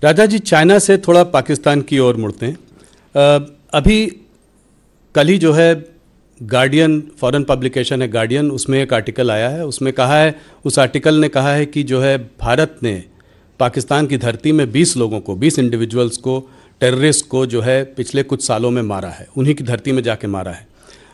राजा जी, China से थोड़ा पाकिस्तान की ओर मुड़ते हैं। अभी कल ही जो है गार्डियन, फॉरेन पब्लिकेशन है गार्डियन, उसमें एक आर्टिकल आया है। उसमें कहा है, उस आर्टिकल ने कहा है कि जो है भारत ने पाकिस्तान की धरती में 20 लोगों को, 20 इंडिविजुअल्स को, टेररिस्ट को जो है पिछले कुछ सालों में मारा है, उन्हीं की धरती में जाके मारा है।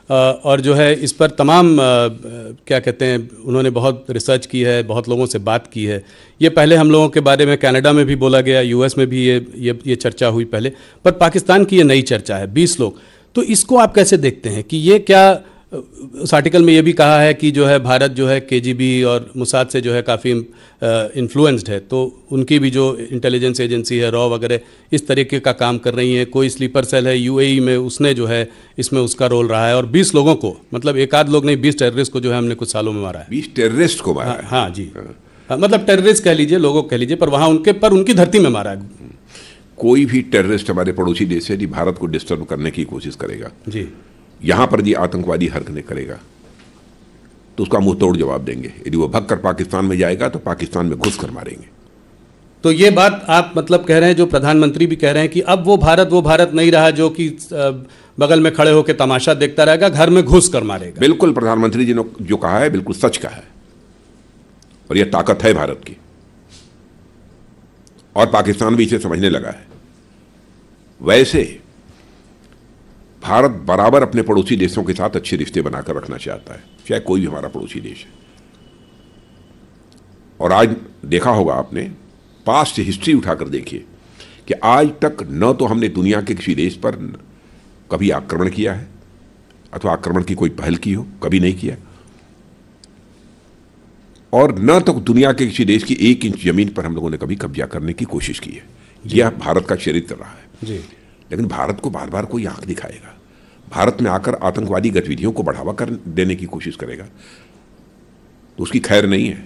और जो है इस पर तमाम क्या कहते हैं, उन्होंने बहुत रिसर्च की है, बहुत लोगों से बात की है। ये पहले हम लोगों के बारे में कनाडा में भी बोला गया, यूएस में भी ये चर्चा हुई पहले, पर पाकिस्तान की ये नई चर्चा है, 20 लोग। तो इसको आप कैसे देखते हैं कि ये क्या, उस आर्टिकल में ये भी कहा है कि जो है भारत जो है केजीबी और मोसाद से जो है काफ़ी इन्फ्लुएंस्ड है, तो उनकी भी जो इंटेलिजेंस एजेंसी है, रॉ वगैरह, इस तरीके का काम कर रही हैं। कोई स्लीपर सेल है यूएई में, उसने जो है इसमें उसका रोल रहा है। और 20 लोगों को, मतलब एक आध लोग नहीं, 20 टेररिस्ट को जो है हमने कुछ सालों में मारा है। 20 टेररिस्ट को मारा है? हाँ जी, मतलब टेररिस्ट कह लीजिए, लोगों कह लीजिए, पर वहाँ उनकी धरती में मारा है। कोई भी टेररिस्ट हमारे पड़ोसी देश से यदि भारत को डिस्टर्ब करने की कोशिश करेगा जी, यहां पर यदि आतंकवादी हरकतें करेगा तो उसका मुंह तोड़ जवाब देंगे। यदि वो भगकर पाकिस्तान में जाएगा तो पाकिस्तान में घुस कर मारेंगे। तो ये बात आप मतलब कह रहे हैं, जो प्रधानमंत्री भी कह रहे हैं कि अब वो भारत नहीं रहा जो कि बगल में खड़े होकर तमाशा देखता रहेगा, घर में घुस कर मारेगा। बिल्कुल, प्रधानमंत्री जी ने जो कहा है बिल्कुल सच कहा है, और यह ताकत है भारत की, और पाकिस्तान भी इसे समझने लगा है। वैसे भारत बराबर अपने पड़ोसी देशों के साथ अच्छे रिश्ते बनाकर रखना चाहता है, चाहे कोई भी हमारा पड़ोसी देश है। और आज देखा होगा आपने, पास्ट हिस्ट्री उठाकर देखिए कि आज तक न तो हमने दुनिया के किसी देश पर कभी आक्रमण किया है, अथवा आक्रमण की कोई पहल की हो, कभी नहीं किया, और न तो दुनिया के किसी देश की 1 इंच जमीन पर हम लोगों ने कभी कब्जा करने की कोशिश की है। यह भारत का चरित्र रहा है जी। लेकिन भारत को बार बार कोई आंख दिखाएगा, भारत में आकर आतंकवादी गतिविधियों को बढ़ावा कर देने की कोशिश करेगा, तो उसकी खैर नहीं है।